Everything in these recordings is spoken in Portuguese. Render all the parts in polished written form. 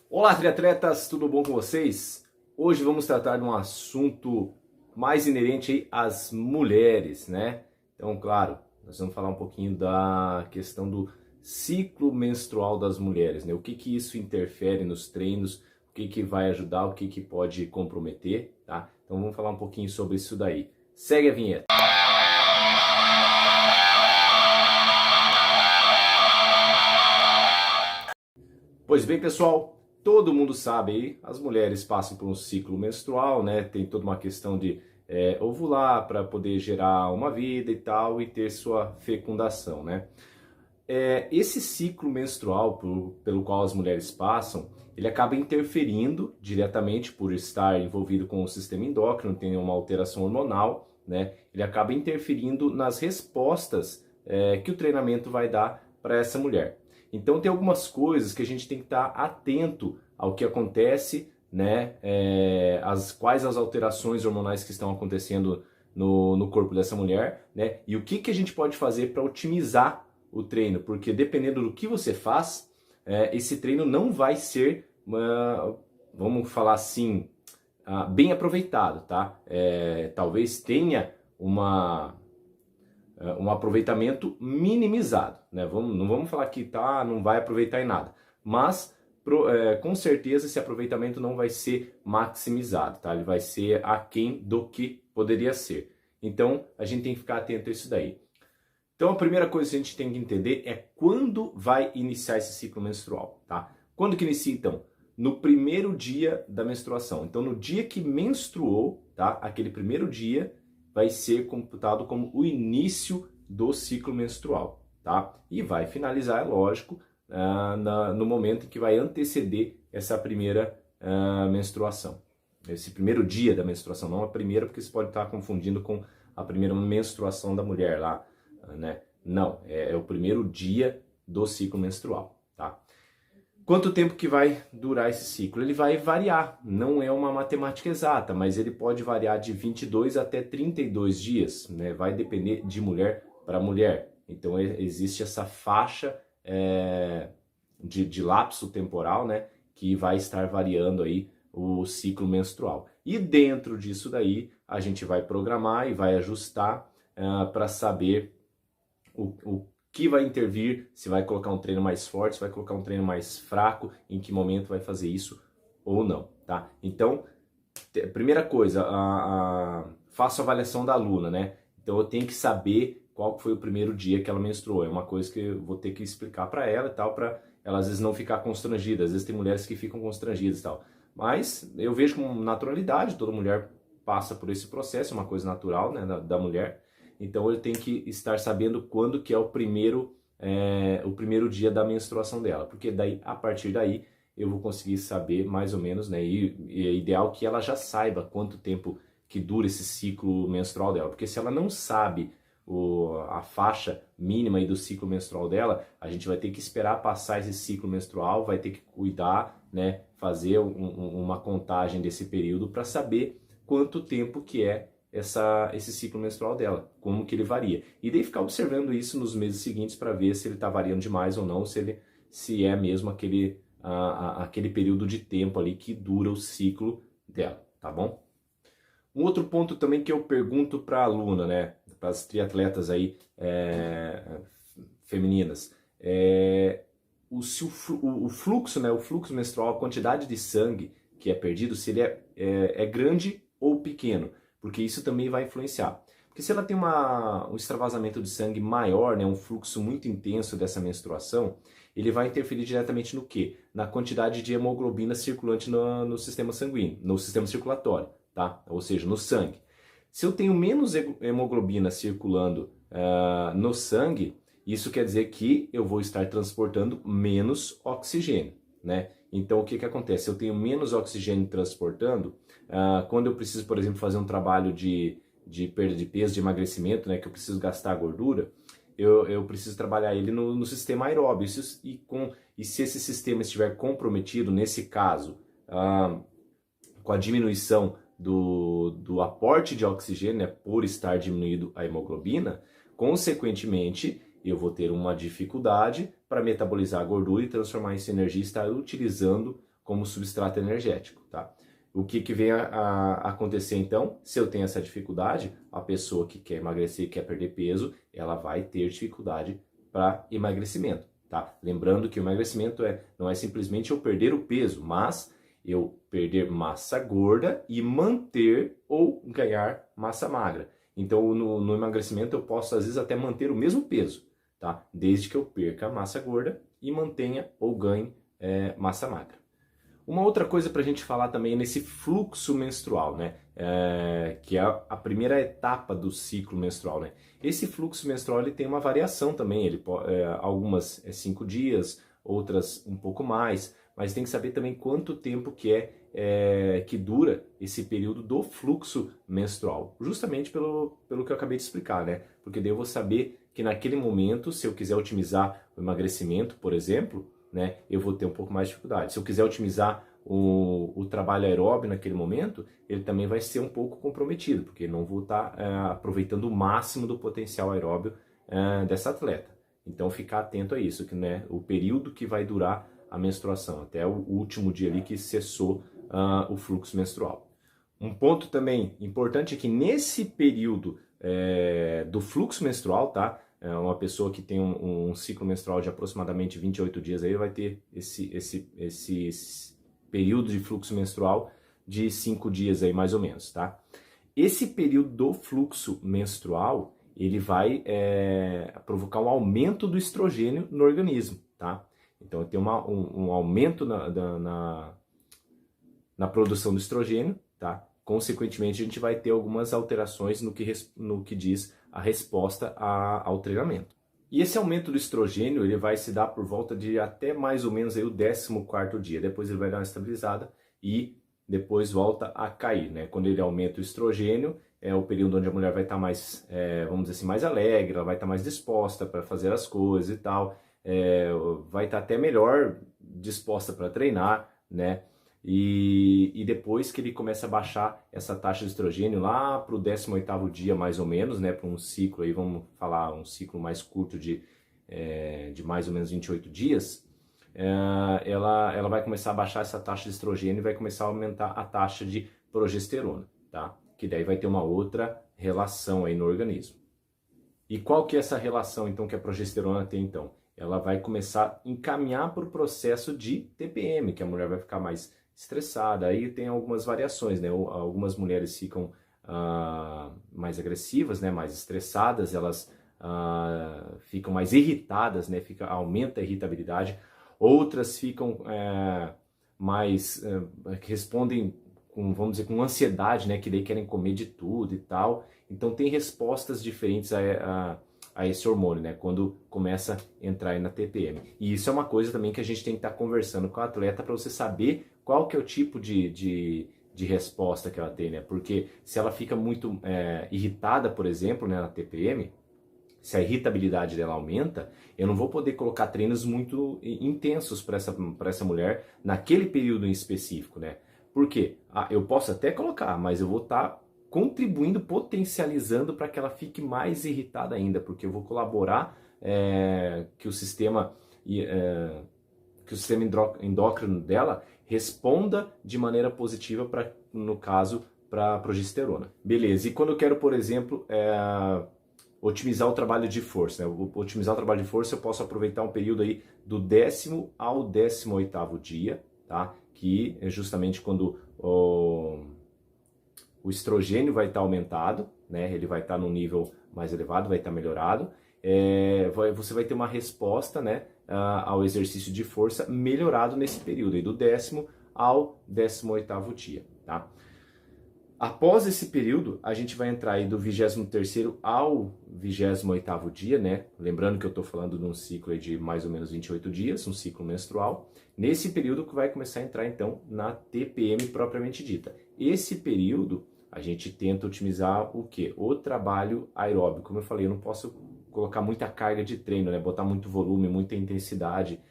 Olá, triatletas, tudo bom com vocês? Hoje vamos tratar de um assunto mais inerente aí às mulheres, né? Então, claro, nós vamos falar um pouquinho da questão do ciclo menstrual das mulheres, né? O que isso interfere nos treinos, o que vai ajudar, o que pode comprometer, tá? Então vamos falar um pouquinho sobre isso daí. Segue a vinheta. Pois bem, pessoal, todo mundo sabe aí, as mulheres passam por um ciclo menstrual, né? Tem toda uma questão de ovular para poder gerar uma vida e tal, e ter sua fecundação, né? Esse ciclo menstrual pelo qual as mulheres passam, ele acaba interferindo diretamente por estar envolvido com o sistema endócrino, tem uma alteração hormonal, né? Ele acaba interferindo nas respostas que o treinamento vai dar para essa mulher. Então tem algumas coisas que a gente tem que estar atento ao que acontece, né? Quais as alterações hormonais que estão acontecendo no corpo dessa mulher, né? E o que a gente pode fazer para otimizar o treino, porque dependendo do que você faz, esse treino não vai ser, vamos falar assim, bem aproveitado, tá? Talvez tenha um aproveitamento minimizado, né? Não vamos falar que não vai aproveitar em nada, mas com certeza esse aproveitamento não vai ser maximizado, tá? Ele vai ser aquém do que poderia ser. Então a gente tem que ficar atento a isso daí. Então a primeira coisa que a gente tem que entender é quando vai iniciar esse ciclo menstrual, tá? Quando que inicia então? No primeiro dia da menstruação. Então no dia que menstruou, tá? Aquele primeiro dia vai ser computado como o início do ciclo menstrual, tá? E vai finalizar, é lógico, no momento em que vai anteceder essa primeira menstruação. Esse primeiro dia da menstruação, não a primeira, porque você pode estar confundindo com a primeira menstruação da mulher lá, né? Não, é o primeiro dia do ciclo menstrual, tá? Quanto tempo que vai durar esse ciclo? Ele vai variar, não é uma matemática exata, mas ele pode variar de 22 até 32 dias, né? Vai depender de mulher para mulher. Então existe essa faixa de lapso temporal, né? Que vai estar variando aí o ciclo menstrual. E dentro disso daí, a gente vai programar e vai ajustar para saber o que vai intervir, se vai colocar um treino mais forte, se vai colocar um treino mais fraco, em que momento vai fazer isso ou não, tá? Então, primeira coisa, faço a avaliação da aluna, né? Então eu tenho que saber qual foi o primeiro dia que ela menstruou. É uma coisa que eu vou ter que explicar para ela e tal, para ela às vezes não ficar constrangida. Às vezes tem mulheres que ficam constrangidas e tal. Mas eu vejo com naturalidade, toda mulher passa por esse processo, é uma coisa natural, né, da mulher. Então ele tem que estar sabendo quando que é o primeiro dia da menstruação dela, porque daí, a partir daí eu vou conseguir saber mais ou menos, né, e é ideal que ela já saiba quanto tempo que dura esse ciclo menstrual dela, porque se ela não sabe a faixa mínima aí do ciclo menstrual dela, a gente vai ter que esperar passar esse ciclo menstrual, vai ter que cuidar, né, fazer uma contagem desse período para saber quanto tempo que é esse ciclo menstrual dela, como que ele varia. E daí ficar observando isso nos meses seguintes para ver se ele está variando demais ou não, se é mesmo aquele período de tempo ali que dura o ciclo dela, tá bom? Um outro ponto também que eu pergunto para a aluna, né, para as triatletas aí femininas, se o fluxo, né, o fluxo menstrual, a quantidade de sangue que é perdido, se ele é grande ou pequeno, porque isso também vai influenciar. Porque se ela tem um extravasamento de sangue maior, né, um fluxo muito intenso dessa menstruação, ele vai interferir diretamente no quê? Na quantidade de hemoglobina circulante no sistema sanguíneo, no sistema circulatório, tá? Ou seja, no sangue. Se eu tenho menos hemoglobina circulando no sangue, isso quer dizer que eu vou estar transportando menos oxigênio, né? Então o que acontece? Eu tenho menos oxigênio transportando, quando eu preciso, por exemplo, fazer um trabalho de perda de peso, de emagrecimento, né, que eu preciso gastar gordura, eu preciso trabalhar ele no sistema aeróbio. E se esse sistema estiver comprometido, nesse caso, com a diminuição do aporte de oxigênio, né, por estar diminuído a hemoglobina, consequentemente, eu vou ter uma dificuldade para metabolizar a gordura e transformar isso em energia e estar utilizando como substrato energético, tá? O que vem a acontecer então? Se eu tenho essa dificuldade, a pessoa que quer emagrecer, quer perder peso, ela vai ter dificuldade para emagrecimento, tá? Lembrando que o emagrecimento não é simplesmente eu perder o peso, mas eu perder massa gorda e manter ou ganhar massa magra. Então, no emagrecimento eu posso às vezes até manter o mesmo peso, tá? Desde que eu perca a massa gorda e mantenha ou ganhe massa magra. Uma outra coisa para a gente falar também é nesse fluxo menstrual, né? Que é a primeira etapa do ciclo menstrual, né? Esse fluxo menstrual ele tem uma variação também, algumas 5 dias, outras um pouco mais, mas tem que saber também quanto tempo que dura esse período do fluxo menstrual, justamente pelo que eu acabei de explicar, né? Porque daí eu vou saber que naquele momento, se eu quiser otimizar o emagrecimento, por exemplo, né, eu vou ter um pouco mais de dificuldade. Se eu quiser otimizar o trabalho aeróbio naquele momento, ele também vai ser um pouco comprometido, porque não vou estar aproveitando o máximo do potencial aeróbio dessa atleta. Então, ficar atento a isso, que, né, o período que vai durar a menstruação, até o último dia ali que cessou o fluxo menstrual. Um ponto também importante é que nesse período do fluxo menstrual, tá? Uma pessoa que tem um ciclo menstrual de aproximadamente 28 dias aí vai ter esse período de fluxo menstrual de 5 dias aí mais ou menos, tá? Esse período do fluxo menstrual, ele vai provocar um aumento do estrogênio no organismo, tá? Então tem um aumento na produção do estrogênio, tá? Consequentemente, a gente vai ter algumas alterações no que diz a resposta ao treinamento. E esse aumento do estrogênio, ele vai se dar por volta de até mais ou menos aí o 14º dia. Depois ele vai dar uma estabilizada e depois volta a cair, né? Quando ele aumenta o estrogênio, é o período onde a mulher vai estar mais, vamos dizer assim, mais alegre, ela vai estar mais disposta para fazer as coisas e tal, vai estar até melhor disposta para treinar, né? E depois que ele começa a baixar essa taxa de estrogênio lá para o 18º dia mais ou menos, né, para um ciclo, aí vamos falar um ciclo mais curto de mais ou menos 28 dias, ela vai começar a baixar essa taxa de estrogênio e vai começar a aumentar a taxa de progesterona, tá? Que daí vai ter uma outra relação aí no organismo. E qual que é essa relação então que a progesterona tem então? Ela vai começar a encaminhar para o processo de TPM, que a mulher vai ficar mais estressada. Aí tem algumas variações, né? Algumas mulheres ficam mais agressivas, né? Mais estressadas, elas ficam mais irritadas, né? Aumenta a irritabilidade. Outras ficam respondem com, vamos dizer, com ansiedade, né? Que daí querem comer de tudo e tal. Então tem respostas diferentes a esse hormônio, né? Quando começa a entrar aí na TPM. E isso é uma coisa também que a gente tem que estar conversando com o atleta para você saber qual que é o tipo de resposta que ela tem, né? Porque se ela fica muito irritada, por exemplo, né, na TPM, se a irritabilidade dela aumenta, eu não vou poder colocar treinos muito intensos para essa mulher naquele período em específico, né? Por quê? Eu posso até colocar, mas eu vou estar contribuindo, potencializando para que ela fique mais irritada ainda, porque eu vou colaborar que o sistema endócrino dela responda de maneira positiva no caso, para a progesterona. Beleza, e quando eu quero, por exemplo, otimizar o trabalho de força, né? Otimizar o trabalho de força, eu posso aproveitar um período aí do 10º ao 18º dia, tá? Que é justamente quando o estrogênio vai estar aumentado, né? Ele vai estar num nível mais elevado, vai estar melhorado. Você vai ter uma resposta, né, ao exercício de força melhorado nesse período, aí do 10º ao 18º dia, tá? Após esse período, a gente vai entrar aí do 23º ao 28º dia, né? Lembrando que eu estou falando de um ciclo aí de mais ou menos 28 dias, um ciclo menstrual. Nesse período que vai começar a entrar, então, na TPM propriamente dita. Esse período, a gente tenta otimizar o quê? O trabalho aeróbico. Como eu falei, eu não posso colocar muita carga de treino, né? Botar muito volume, muita intensidade,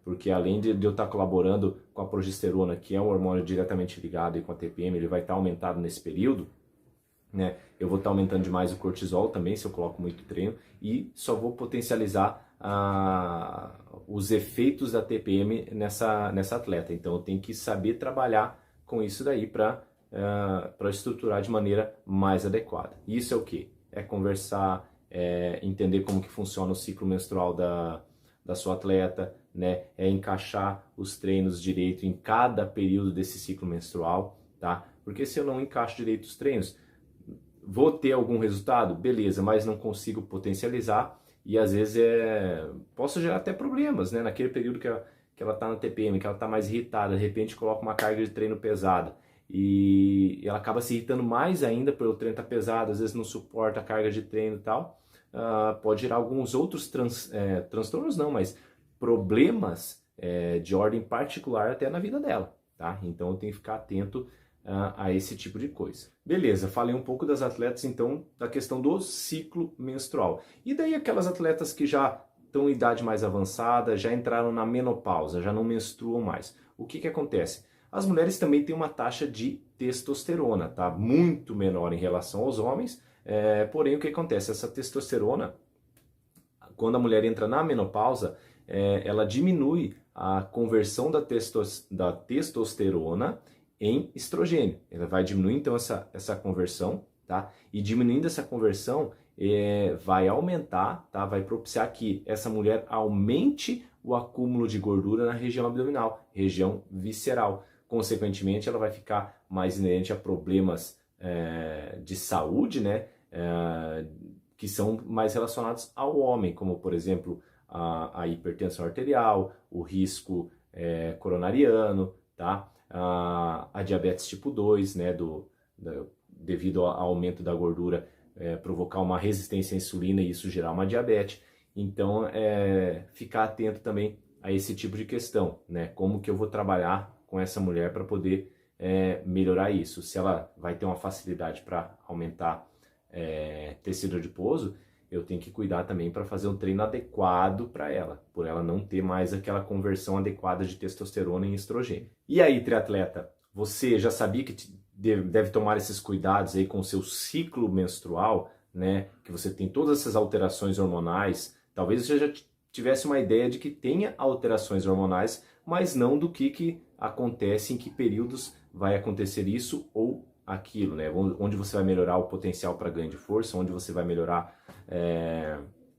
porque além de eu estar colaborando com a progesterona, que é um hormônio diretamente ligado e com a TPM, ele vai estar aumentado nesse período, né? Eu vou estar aumentando demais o cortisol também, se eu coloco muito treino, e só vou potencializar os efeitos da TPM nessa atleta. Então eu tenho que saber trabalhar com isso daí para estruturar de maneira mais adequada. Isso é o quê? É conversar, entender como que funciona o ciclo menstrual da sua atleta, né? É encaixar os treinos direito em cada período desse ciclo menstrual, tá? Porque se eu não encaixo direito os treinos, vou ter algum resultado? Beleza, mas não consigo potencializar e às vezes posso gerar até problemas, né? Naquele período que ela está na TPM, que ela está mais irritada, de repente coloca uma carga de treino pesada e ela acaba se irritando mais ainda pelo treino estar pesado, às vezes não suporta a carga de treino e tal, pode gerar alguns outros transtornos não, mas problemas de ordem particular até na vida dela, tá? Então eu tenho que ficar atento a esse tipo de coisa. Beleza, falei um pouco das atletas então da questão do ciclo menstrual. E daí aquelas atletas que já estão em idade mais avançada, já entraram na menopausa, já não menstruam mais. O que acontece? As mulheres também têm uma taxa de testosterona, tá? Muito menor em relação aos homens, porém o que acontece? Essa testosterona, quando a mulher entra na menopausa, ela diminui a conversão da testosterona em estrogênio. Ela vai diminuir então essa conversão, tá? E diminuindo essa conversão, vai aumentar, tá? Vai propiciar que essa mulher aumente o acúmulo de gordura na região abdominal, região visceral. Consequentemente, ela vai ficar mais inerente a problemas de saúde, né? Que são mais relacionados ao homem, como por exemplo a hipertensão arterial, o risco coronariano, tá? A diabetes tipo 2, né? Devido ao aumento da gordura, provocar uma resistência à insulina e isso gerar uma diabetes. Então, ficar atento também a esse tipo de questão, né? Como que eu vou trabalhar com essa mulher para poder melhorar isso? Se ela vai ter uma facilidade para aumentar tecido adiposo, eu tenho que cuidar também para fazer um treino adequado para ela, por ela não ter mais aquela conversão adequada de testosterona em estrogênio. E aí, triatleta, você já sabia que deve tomar esses cuidados aí com o seu ciclo menstrual, né? Que você tem todas essas alterações hormonais. Talvez você já tivesse uma ideia de que tenha alterações hormonais, mas não do que acontece, em que períodos vai acontecer isso ou aquilo, né? Onde você vai melhorar o potencial para ganho de força, onde você vai melhorar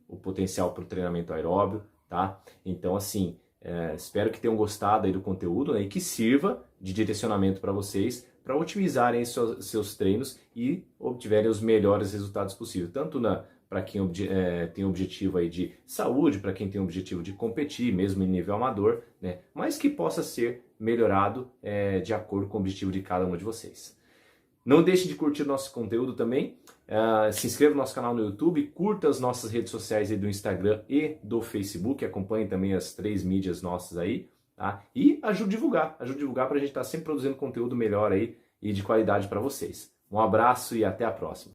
o potencial para o treinamento aeróbio, tá? Então, assim, espero que tenham gostado aí do conteúdo, né? E que sirva de direcionamento para vocês, para otimizarem seus treinos e obtiverem os melhores resultados possíveis, tanto para quem tem objetivo aí de saúde, para quem tem objetivo de competir, mesmo em nível amador, né? Mas que possa ser melhorado de acordo com o objetivo de cada um de vocês. Não deixe de curtir o nosso conteúdo também, se inscreva no nosso canal no YouTube, curta as nossas redes sociais aí do Instagram e do Facebook, acompanhe também as 3 mídias nossas aí, tá? E ajude a divulgar para a gente estar sempre produzindo conteúdo melhor aí e de qualidade para vocês. Um abraço e até a próxima.